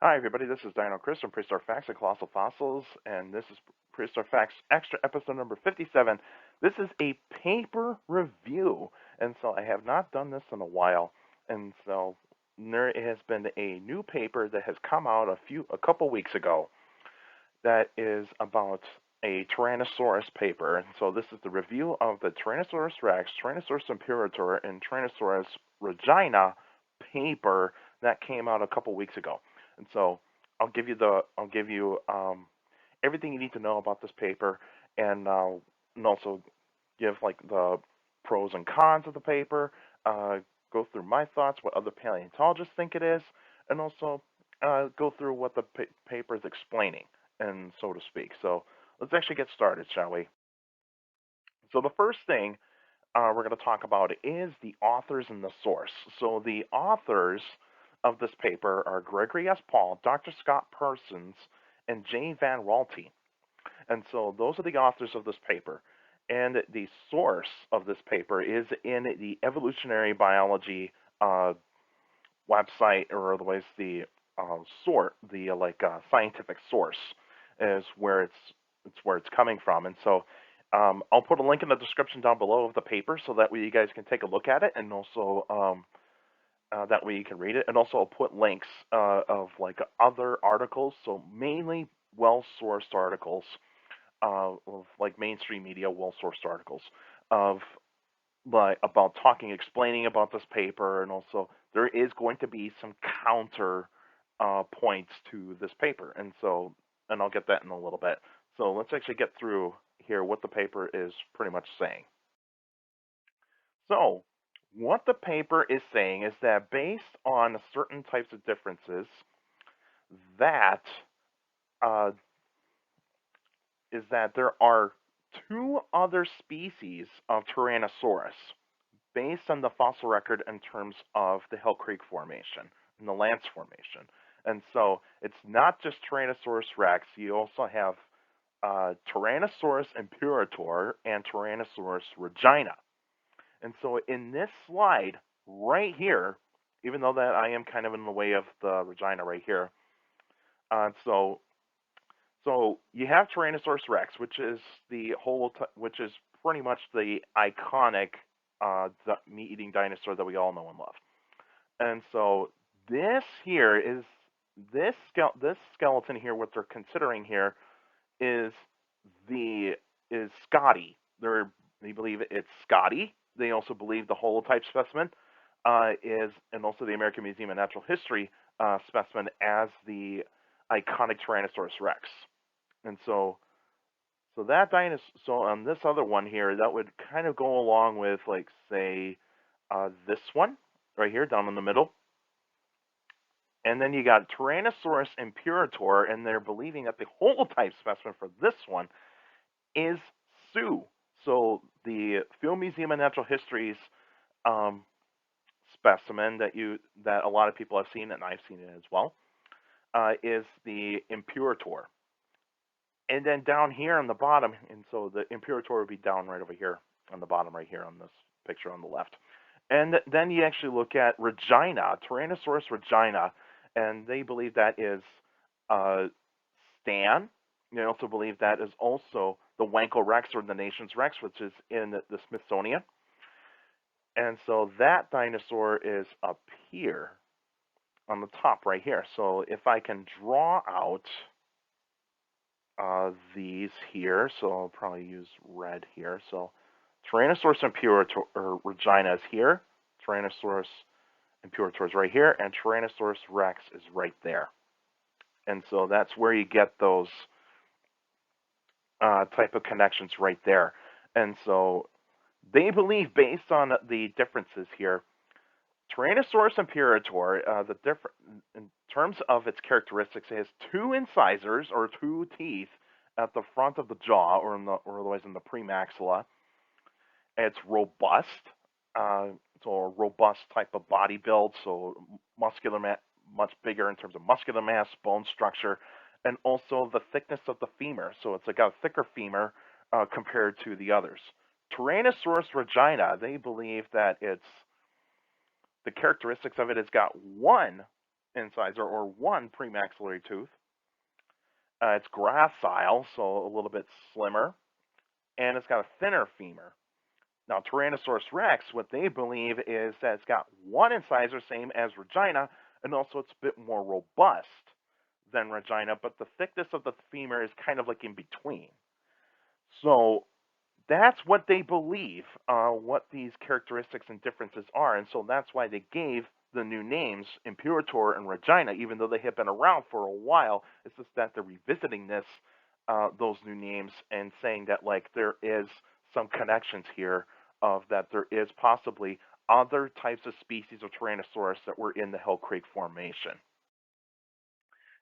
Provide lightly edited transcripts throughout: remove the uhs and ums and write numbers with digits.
Hi, everybody. This is Dino Chris from Prehistoric Facts and Colossal Fossils, and this is Prehistoric Facts Extra episode number 57. This is a paper review, and so I have not done this in a while, and so there has been a new paper that has come out a couple weeks ago that is about a Tyrannosaurus paper, and so this is the review of the Tyrannosaurus rex, Tyrannosaurus imperator, and Tyrannosaurus regina paper that came out a couple weeks ago. And so I'll give you everything you need to know about this paper, and also give like the pros and cons of the paper, go through my thoughts, what other paleontologists think it is, and also go through what the paper is explaining, and so to speak. So let's actually get started, shall we? So the first thing we're going to talk about is the authors and the source. So the authors of this paper are Gregory S. Paul, Dr. Scott Parsons, and J. Van Raalte. And so those are the authors of this paper. And the source of this paper is in the evolutionary biology website, or otherwise the scientific source is where it's coming from. And so I'll put a link in the description down below of the paper so that way you guys can take a look at it, and also that way you can read it. And also I'll put links of like other articles, so mainly well-sourced articles of like mainstream media, well-sourced articles of like about explaining about this paper, and also there is going to be some counter points to this paper, and I'll get that in a little bit. So let's actually get through here what the paper is pretty much saying. So what the paper is saying is that based on certain types of differences, that uh, is that there are two other species of Tyrannosaurus based on the fossil record in terms of the Hell Creek Formation and the Lance Formation. And so it's not just Tyrannosaurus rex, you also have Tyrannosaurus imperator and Tyrannosaurus regina. And so in this slide right here, even though that I am kind of in the way of the regina right here, uh, so so you have Tyrannosaurus rex, which is which is pretty much the iconic meat-eating dinosaur that we all know and love. And so this here is this skeleton here. What they're considering here is Scotty. They believe it's Scotty. They also believe the holotype specimen and also the American Museum of Natural History specimen as the iconic Tyrannosaurus rex. And so that dinosaur. So on this other one here, that would kind of go along with like say this one right here down in the middle. And then you got Tyrannosaurus imperator, and they're believing that the holotype specimen for this one is Sue. So the Field Museum of Natural History's um, specimen that a lot of people have seen, and I've seen it as well, is the imperator. And then down here on the bottom, and so the imperator would be down right over here on the bottom right here on this picture on the left. And then you actually look at Regina, Tyrannosaurus regina, and they believe that is Stan. They also believe that is also the Wanko Rex, or the Nation's Rex, which is in the Smithsonian. And so that dinosaur is up here on the top right here. So if I can draw out these here, so I'll probably use red here. So Tyrannosaurus imperator, or regina, is here. Tyrannosaurus imperator is right here, and Tyrannosaurus rex is right there. And so that's where you get those type of connections right there. And so they believe, based on the differences here, Tyrannosaurus imperator, in terms of its characteristics, it has two incisors, or two teeth, at the front of the jaw, or otherwise in the premaxilla. It's robust, so a robust type of body build, so much bigger in terms of muscular mass, bone structure, and also the thickness of the femur. So it's got a thicker femur compared to the others. Tyrannosaurus regina, they believe that the characteristics of it has got one incisor or one premaxillary tooth. It's gracile, so a little bit slimmer, and it's got a thinner femur. Now, Tyrannosaurus rex, what they believe is that it's got one incisor, same as Regina, and also it's a bit more robust than Regina, but the thickness of the femur is kind of like in between. So that's what they believe, what these characteristics and differences are, and so that's why they gave the new names Imperator and Regina, even though they have been around for a while. It's just that they're revisiting those new names and saying that like there is some connections here of that there is possibly other types of species of Tyrannosaurus that were in the Hell Creek Formation.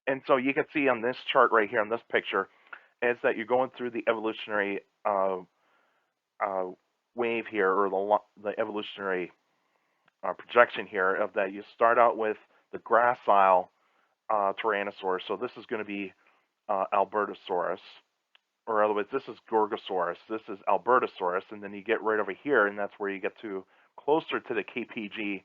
And so you can see on this chart right here, on this picture, is that you're going through the evolutionary wave here, or the evolutionary projection here, of that you start out with the gracile Tyrannosaurus. So this is going to be Albertosaurus, or otherwise, this is Gorgosaurus, this is Albertosaurus, and then you get right over here, and that's where you get to closer to the KPG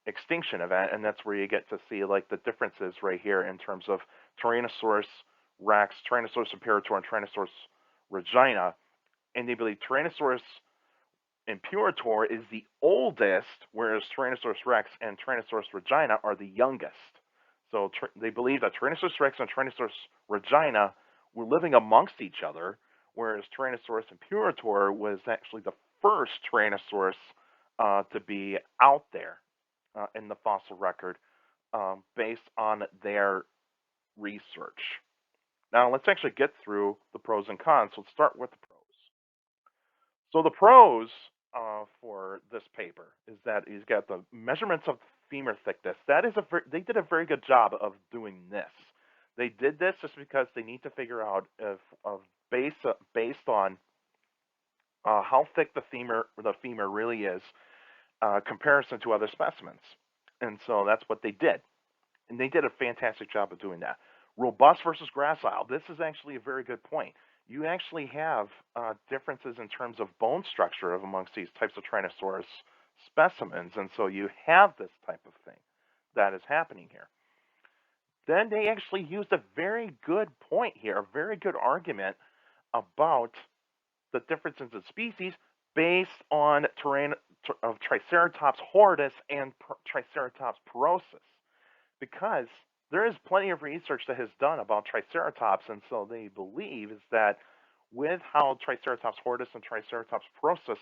extinction event, and that's where you get to see like the differences right here in terms of Tyrannosaurus rex, Tyrannosaurus imperator, and Tyrannosaurus regina. And they believe Tyrannosaurus imperator is the oldest, whereas Tyrannosaurus rex and Tyrannosaurus regina are the youngest. So they believe that Tyrannosaurus rex and Tyrannosaurus regina were living amongst each other, whereas Tyrannosaurus imperator was actually the first Tyrannosaurus to be out there in the fossil record based on their research. Now let's actually get through the pros and cons. So let's start with the pros. So the pros for this paper is that he's got the measurements of femur thickness. That is they did a very good job of doing this. They did this just because they need to figure out if based on how thick the femur really is, comparison to other specimens. And so that's what they did. And they did a fantastic job of doing that. Robust versus gracile. This is actually a very good point. You actually have differences in terms of bone structure amongst these types of Tyrannosaurus specimens. And so you have this type of thing that is happening here. Then they actually used a very good point here, a very good argument about the differences in species based on of Triceratops horridus and Triceratops porosus, because there is plenty of research that has done about Triceratops, and so they believe is that with how Triceratops horridus and Triceratops porosus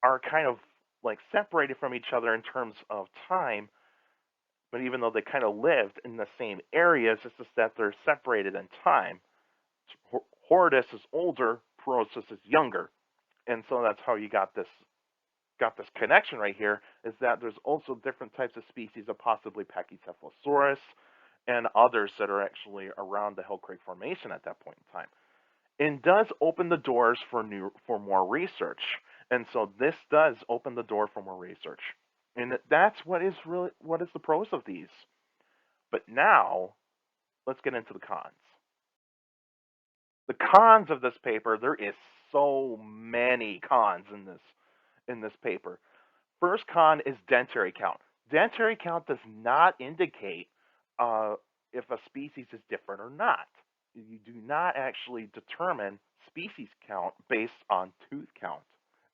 are kind of like separated from each other in terms of time, but even though they kind of lived in the same areas, it's just that they're separated in time. Horridus is older, porosus is younger, and so that's how you got this connection right here, is that there's also different types of species of possibly Pachycephalosaurus and others that are actually around the Hell Creek Formation at that point in time. And does open the doors for more research. And so this does open the door for more research. And that's what is the pros of these. But now, let's get into the cons. The cons of this paper, there is so many cons in this paper. First con is dentary count. Dentary count does not indicate if a species is different or not. You do not actually determine species count based on tooth count.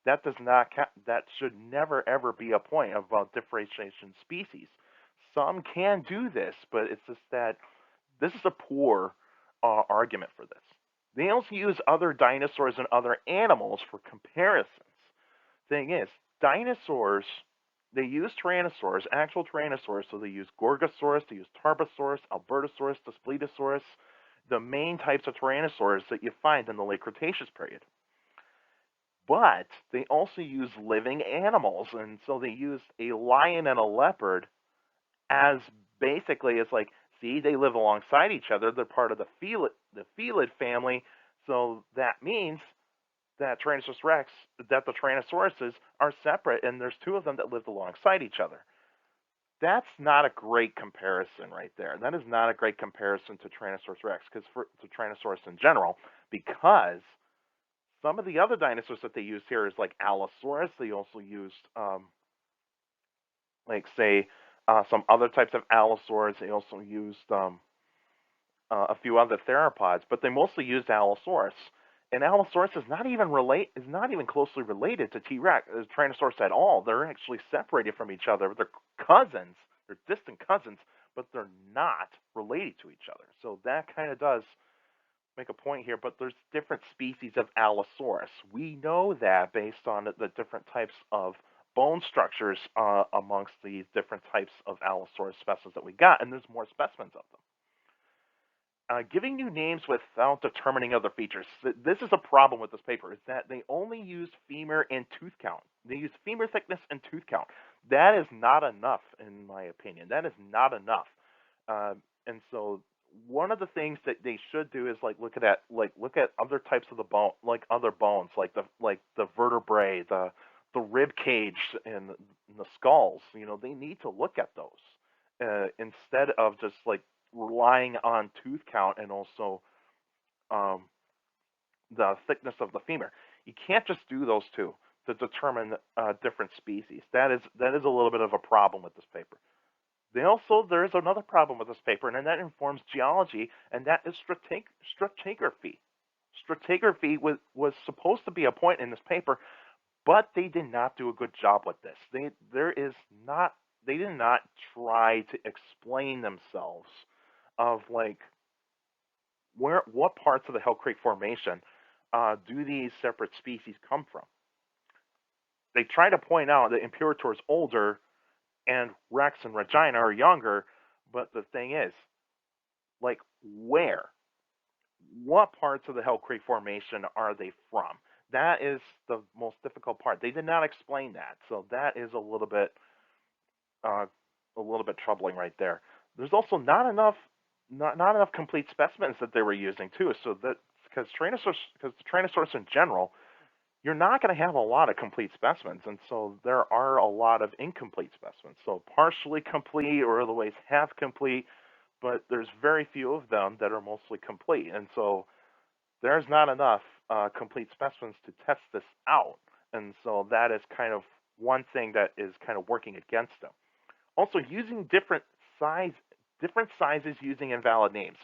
That does not count. That should never ever be a point of differentiation species. Some can do this, but it's just that this is a poor argument for this. They also use other dinosaurs and other animals for comparisons. Thing is, dinosaurs, they use Tyrannosaurus, actual Tyrannosaurus, so they use Gorgosaurus, they use Tarbosaurus, Albertosaurus, Daspletosaurus, the main types of Tyrannosaurs that you find in the late Cretaceous period. But they also use living animals, and so they use a lion and a leopard as basically, it's like, see, they live alongside each other, they're part of the felid family, so that means that Tyrannosaurus rex, that the Tyrannosauruses are separate, and there's two of them that lived alongside each other. That's not a great comparison right there. That is not a great comparison to Tyrannosaurus rex, to Tyrannosaurus in general, because some of the other dinosaurs that they use here is like Allosaurus. They also used, like say, some other types of allosaurs. They also used a few other theropods, but they mostly used Allosaurus. And Allosaurus is not even closely related to T-Rex, Tyrannosaurus at all. They're actually separated from each other. They're cousins. They're distant cousins, but they're not related to each other. So that kind of does make a point here. But there's different species of Allosaurus. We know that based on the different types of bone structures amongst these different types of Allosaurus specimens that we got, and there's more specimens of them. Giving new names without determining other features. This is a problem with this paper, is that they only use femur and tooth count. They use femur thickness and tooth count. That is not enough, in my opinion. That is not enough. And so one of the things that they should do is look at other types of the bone, like other bones, like the vertebrae, the rib cage, and the skulls. They need to look at those instead of just relying on tooth count and also the thickness of the femur. You can't just do those two to determine different species. That is a little bit of a problem with this paper. There is another problem with this paper, and that informs geology, and that is stratigraphy. Stratigraphy was supposed to be a point in this paper, but they did not do a good job with this. They did not try to explain themselves of what parts of the Hell Creek Formation do these separate species come from. They try to point out that Imperator is older and Rex and Regina are younger, but the thing is, where? What parts of the Hell Creek Formation are they from? That is the most difficult part. They did not explain that, so that is a little bit troubling right there. There's also not enough complete specimens that they were using too. So that because Tyrannosaurus in general, you're not going to have a lot of complete specimens, and so there are a lot of incomplete specimens. So partially complete or otherwise half complete, but there's very few of them that are mostly complete, and so there's not enough complete specimens to test this out, and so that is kind of one thing that is kind of working against them. Also, using different sizes using invalid names.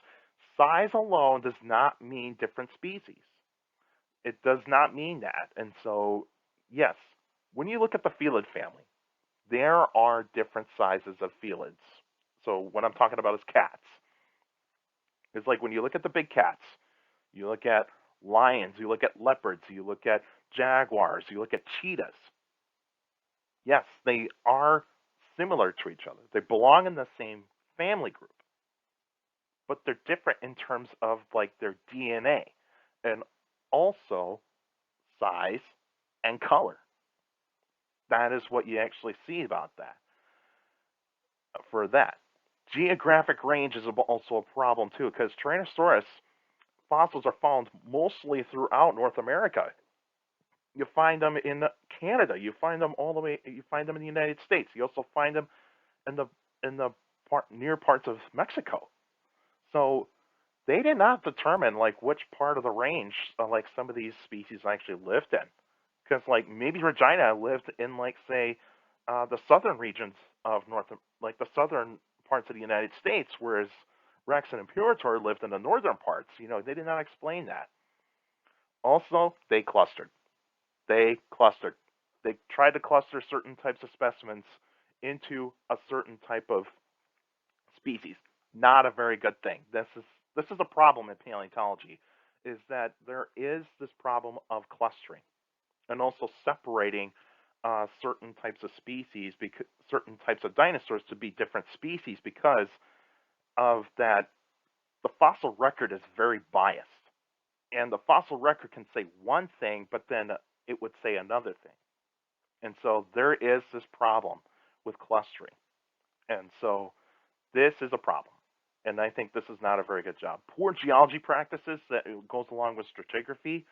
Size alone does not mean different species. It does not mean that. And so, yes, when you look at the felid family, there are different sizes of felids. So what I'm talking about is cats. It's like when you look at the big cats, you look at lions, you look at leopards, you look at jaguars, you look at cheetahs. Yes, they are similar to each other. They belong in the same family group, but they're different in terms of their DNA and also size and color. That is what you actually see about that. For that, geographic range is also a problem too, because Tyrannosaurus fossils are found mostly throughout North America. You find them in Canada. You find them all the way. You find them in the United States. You also find them in the near parts of Mexico. So they did not determine which part of the range some of these species actually lived in, because maybe Regina lived in say the southern regions of the southern parts of the United States, whereas Rex and Imperator lived in the northern parts. They did not explain that. Also, they clustered. They tried to cluster certain types of specimens into a certain type of species. Not a very good thing. This is a problem in paleontology, is that there is this problem of clustering and also separating certain types of species, certain types of dinosaurs to be different species, because of that. The fossil record is very biased, and the fossil record can say one thing, but then it would say another thing. And so there is this problem with clustering. And so this is a problem. And I think this is not a very good job. Poor geology practices that goes along with stratigraphy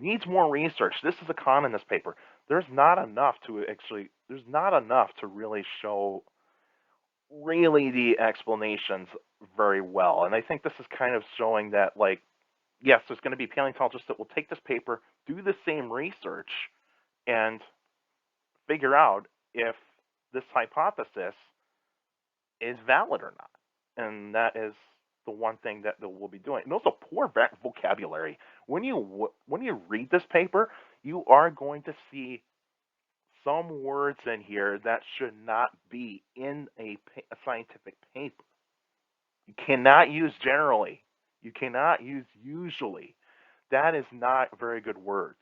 needs more research. This is a con in this paper. There's not enough to really show really the explanations very well. And I think this is kind of showing that yes, there's going to be paleontologists that will take this paper, do the same research, and figure out if this hypothesis is valid or not. And that is the one thing that we'll be doing. And also poor vocabulary. When you read this paper, you are going to see some words in here that should not be in a scientific paper. You cannot use generally. You cannot use usually. That is not very good words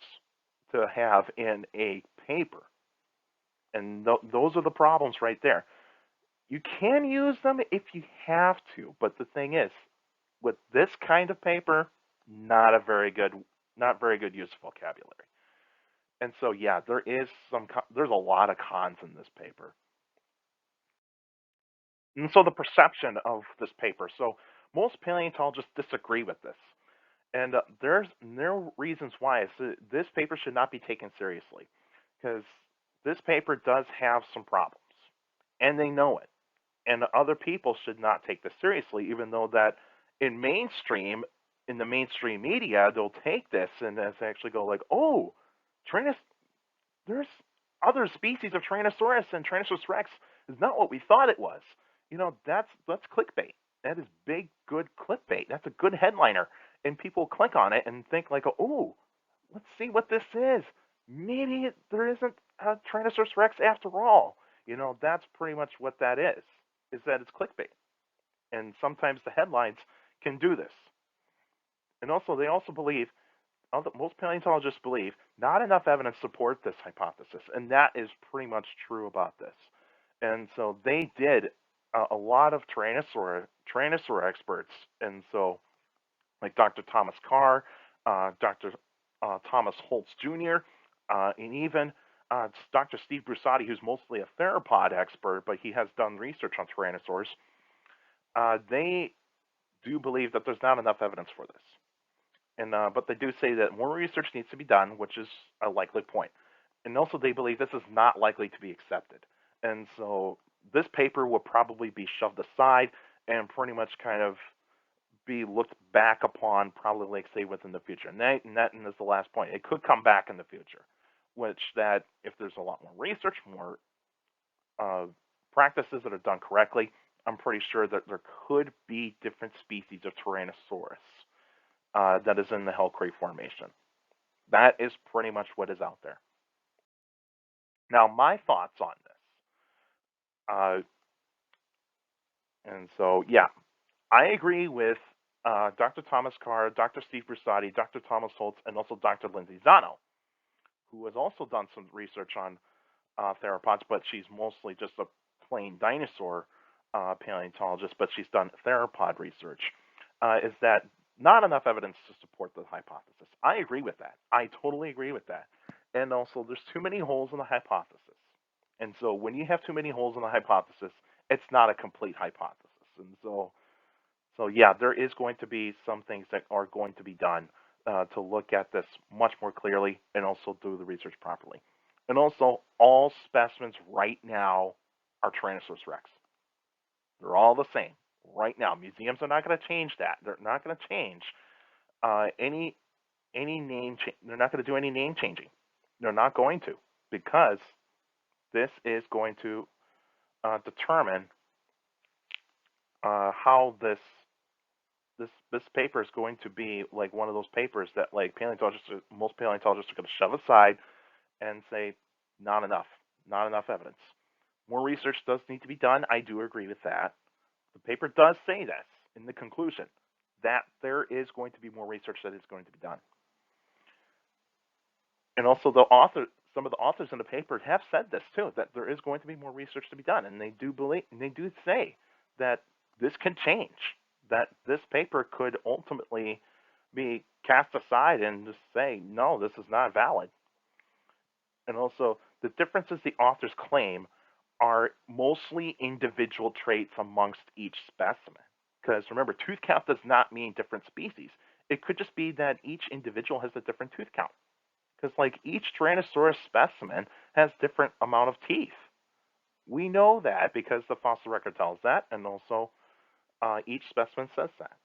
to have in a paper. And those are the problems right there. You can use them if you have to, but the thing is, with this kind of paper, not very good use of vocabulary. And so, yeah, there's a lot of cons in this paper. And so the perception of this paper. So most paleontologists disagree with this. And there are reasons why. So this paper should not be taken seriously because this paper does have some problems, and they know it. And other people should not take this seriously, even though that in the mainstream media, they'll take this and actually go like, oh, there's other species of Tyrannosaurus, and Tyrannosaurus rex is not what we thought it was. That's clickbait. That is big, good clickbait. That's a good headliner. And people click on it and think like, oh, let's see what this is. Maybe there isn't a Tyrannosaurus rex after all. That's pretty much what that is that it's clickbait. And sometimes the headlines can do this. And also, most paleontologists believe not enough evidence support this hypothesis. And that is pretty much true about this. And so they did a lot of tyrannosaur experts. And so, like Dr. Thomas Carr, Dr. Thomas Holtz Jr., and even Dr. Steve Brusati, who's mostly a theropod expert, but he has done research on tyrannosaurs. They do believe that there's not enough evidence for this. But they do say that more research needs to be done, which is a likely point. And also they believe this is not likely to be accepted. And so this paper will probably be shoved aside and pretty much kind of be looked back upon probably, like, say, within the future. And that is the last point. It could come back in the future, which that if there's a lot more research, more practices that are done correctly, I'm pretty sure that there could be different species of Tyrannosaurus that is in the Hell Creek Formation. That is pretty much what is out there. Now, my thoughts on this. And so, yeah, I agree with Dr. Thomas Carr, Dr. Steve Brusati, Dr. Thomas Holtz, and also Dr. Lindsay Zano, who has also done some research on theropods, but she's mostly just a plain dinosaur paleontologist, but she's done theropod research, is that not enough evidence to support the hypothesis. I agree with that. I totally agree with that. And also, there's too many holes in the hypothesis. And so when you have too many holes in the hypothesis, it's not a complete hypothesis. And so yeah, there is going to be some things that are going to be done to look at this much more clearly and also do the research properly. And also, all specimens right now are Tyrannosaurus rex. They're all the same right now. Museums are not going to change that. They're not going to change any name. They're not going to do any name changing. They're not going to, because this is going to determine how this paper is going to be like one of those papers that like most paleontologists are going to shove aside and say, not enough evidence. More research does need to be done. I do agree with that. The paper does say this in the conclusion, that there is going to be more research that is going to be done. And also some of the authors in the paper have said this too, that there is going to be more research to be done. And they do say that this can change, that this paper could ultimately be cast aside and just say, no, this is not valid. And also, the differences the authors claim are mostly individual traits amongst each specimen. Because remember, tooth count does not mean different species. It could just be that each individual has a different tooth count. Because like each Tyrannosaurus specimen has different amount of teeth. We know that because the fossil record tells that, and also each specimen says that.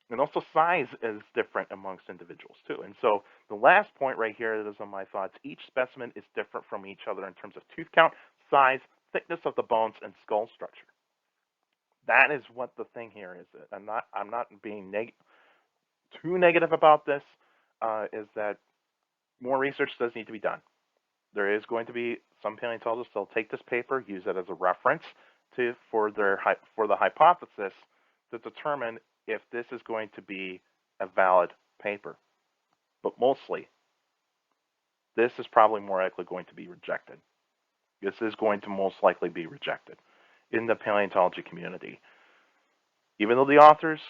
And also size is different amongst individuals too. And so the last point right here that is on my thoughts, each specimen is different from each other in terms of tooth count, size, thickness of the bones and skull structure. That is what the thing here is. I'm not being too negative about this. Is that more research does need to be done. There is going to be some paleontologists that'll take this paper, use it as a reference for the hypothesis to determine if this is going to be a valid paper. But mostly, this is probably more likely going to be rejected. This is going to most likely be rejected in the paleontology community. Even though the authors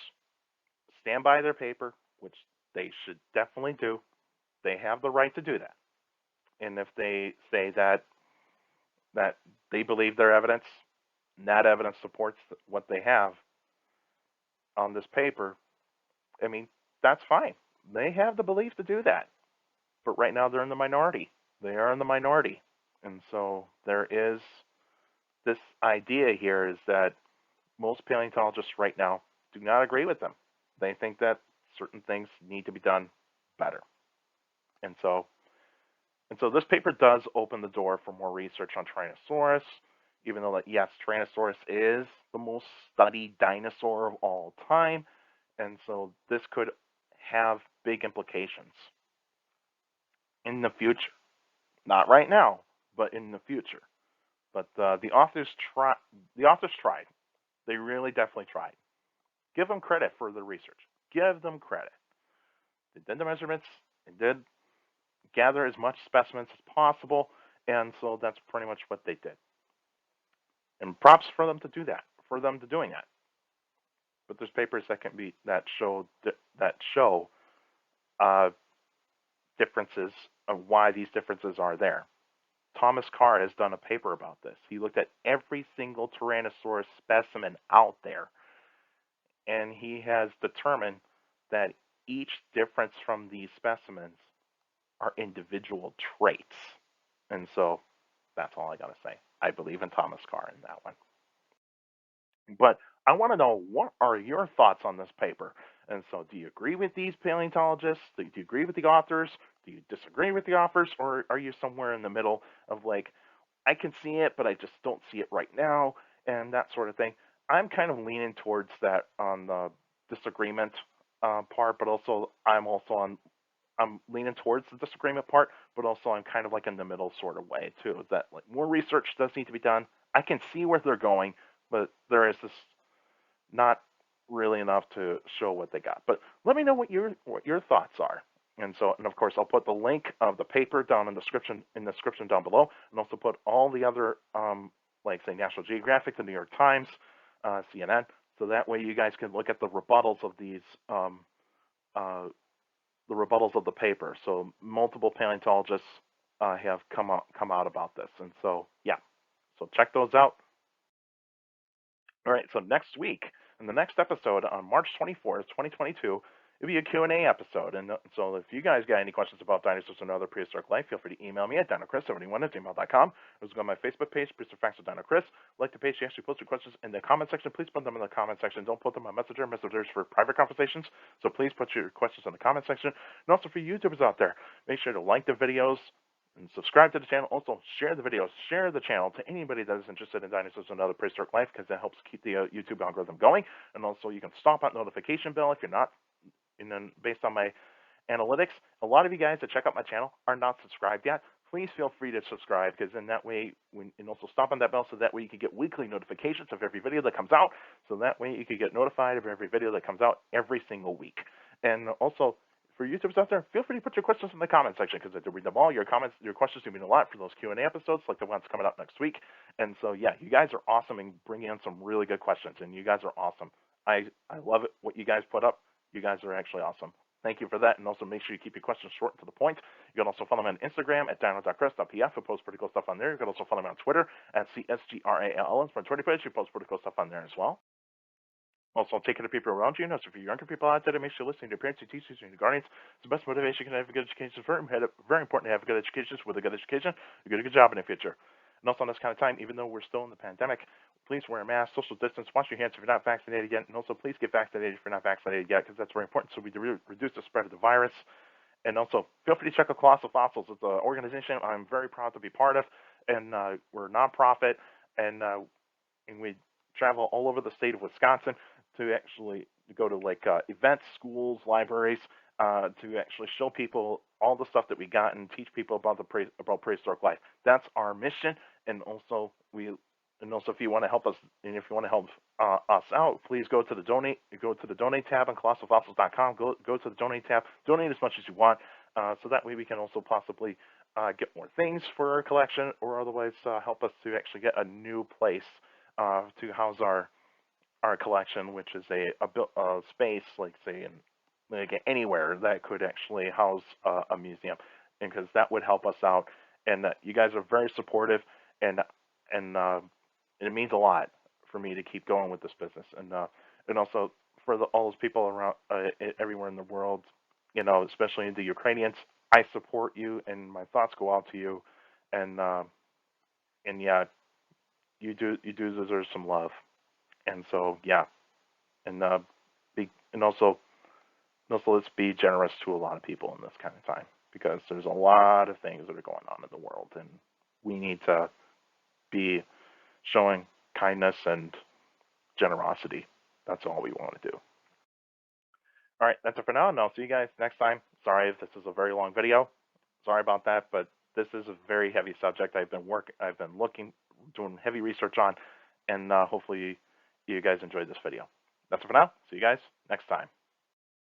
stand by their paper, which they should definitely do, they have the right to do that. And if they say that they believe their evidence, and that evidence supports what they have on this paper, I mean, that's fine. They have the belief to do that. But right now they're in the minority. They are in the minority. And so there is this idea here is that most paleontologists right now do not agree with them. They think that certain things need to be done better. And so this paper does open the door for more research on Tyrannosaurus, even though that, yes, Tyrannosaurus is the most studied dinosaur of all time. And so this could have big implications in the future. Not right now, but in the future. But the authors tried. They really definitely tried. Give them credit for the research. Give them credit. They did the measurements. They did gather as much specimens as possible, and so that's pretty much what they did. And props for them to do that, for them to doing that. But there's papers that show differences of why these differences are there. Thomas Carr has done a paper about this. He looked at every single Tyrannosaurus specimen out there, and he has determined that each difference from these specimens are individual traits. And so that's all I got to say. I believe in Thomas Carr in that one. But I want to know, what are your thoughts on this paper? And so do you agree with these paleontologists? Do you agree with the authors? Do you disagree with the authors? Or are you somewhere in the middle of like, I can see it, but I just don't see it right now, and that sort of thing? I'm kind of leaning towards that on the disagreement part, but also I'm leaning towards the disagreement part, but also I'm kind of like in the middle sort of way too. That like more research does need to be done. I can see where they're going, but there is this not really enough to show what they got. But let me know what your thoughts are. And of course, I'll put the link of the paper down in the description down below, and also put all the other, like say National Geographic, the New York Times, CNN, so that way you guys can look at the rebuttals of these, the rebuttals of the paper. So multiple paleontologists have come out about this, and so yeah, so check those out. All right, so next week, in the next episode on March 24th, 2022, it'll be a Q&A episode. And so if you guys got any questions about dinosaurs and other prehistoric life, feel free to email me at dinochrist71@gmail.com. Or go on my Facebook page, Prehistoric Facts with Dino Chris. Like the page, you actually post your questions in the comment section. Please put them in the comment section. Don't put them on Messenger. Messenger's for private conversations. So please put your questions in the comment section. And also for YouTubers out there, make sure to like the videos and subscribe to the channel. Also, share the videos, share the channel to anybody that is interested in dinosaurs and other prehistoric life, because that helps keep the YouTube algorithm going. And also, you can stomp that notification bell if you're not. And then, based on my analytics, a lot of you guys that check out my channel are not subscribed yet. Please feel free to subscribe, because then that way, and also stomp on that bell, so that way you can get weekly notifications of every video that comes out. So that way you can get notified of every video that comes out every single week. And also, for YouTubers out there, feel free to put your questions in the comment section, because I do read them all. Your questions do mean a lot for those Q&A episodes, like the ones coming up next week. And so, yeah, you guys are awesome and bringing in some really good questions, and you guys are awesome. I love it, what you guys put up. You guys are actually awesome. Thank you for that, and also make sure you keep your questions short and to the point. You can also follow me on Instagram at dino.chris.pf. I post pretty cool stuff on there. You can also follow me on Twitter at CSGRALN. For Twitter page, you post pretty cool stuff on there as well. Also, take care of people around you. So for younger people out there, make sure you're listening to your parents, your teachers, and your guardians. It's the best motivation you can have a good education. It's very important to have a good education. With a good education, you get a good job in the future. And also, in this kind of time, even though we're still in the pandemic, please wear a mask, social distance, wash your hands if you're not vaccinated yet, and also please get vaccinated if you're not vaccinated yet, because that's very important, so we reduce the spread of the virus. And also, feel free to check out Colossal Fossils. It's an organization I'm very proud to be part of, and we're a nonprofit, and we travel all over the state of Wisconsin to actually go to like events, schools, libraries, to actually show people all the stuff that we got and teach people about about prehistoric life. That's our mission, and also if you want to help us, and if you want to help us out, please go to the donate tab on colossalfossils.com. Go to the donate tab, donate as much as you want, so that way we can also possibly get more things for our collection, or otherwise help us to actually get a new place to house our collection, which is a space, like say in like anywhere that could actually house a museum, and because that would help us out. And you guys are very supportive, and and it means a lot for me to keep going with this business, and also for all those people around everywhere in the world, especially the Ukrainians. I support you, and my thoughts go out to you, and yeah, you do deserve some love. And so yeah, and also let's be generous to a lot of people in this kind of time, because there's a lot of things that are going on in the world, and we need to be showing kindness and generosity. That's all we want to do. All right, that's it for now, and I'll see you guys next time. Sorry if this is a very long video. Sorry about that, but this is a very heavy subject. I've been doing heavy research on, and hopefully you guys enjoyed this video. That's it for now. See you guys next time.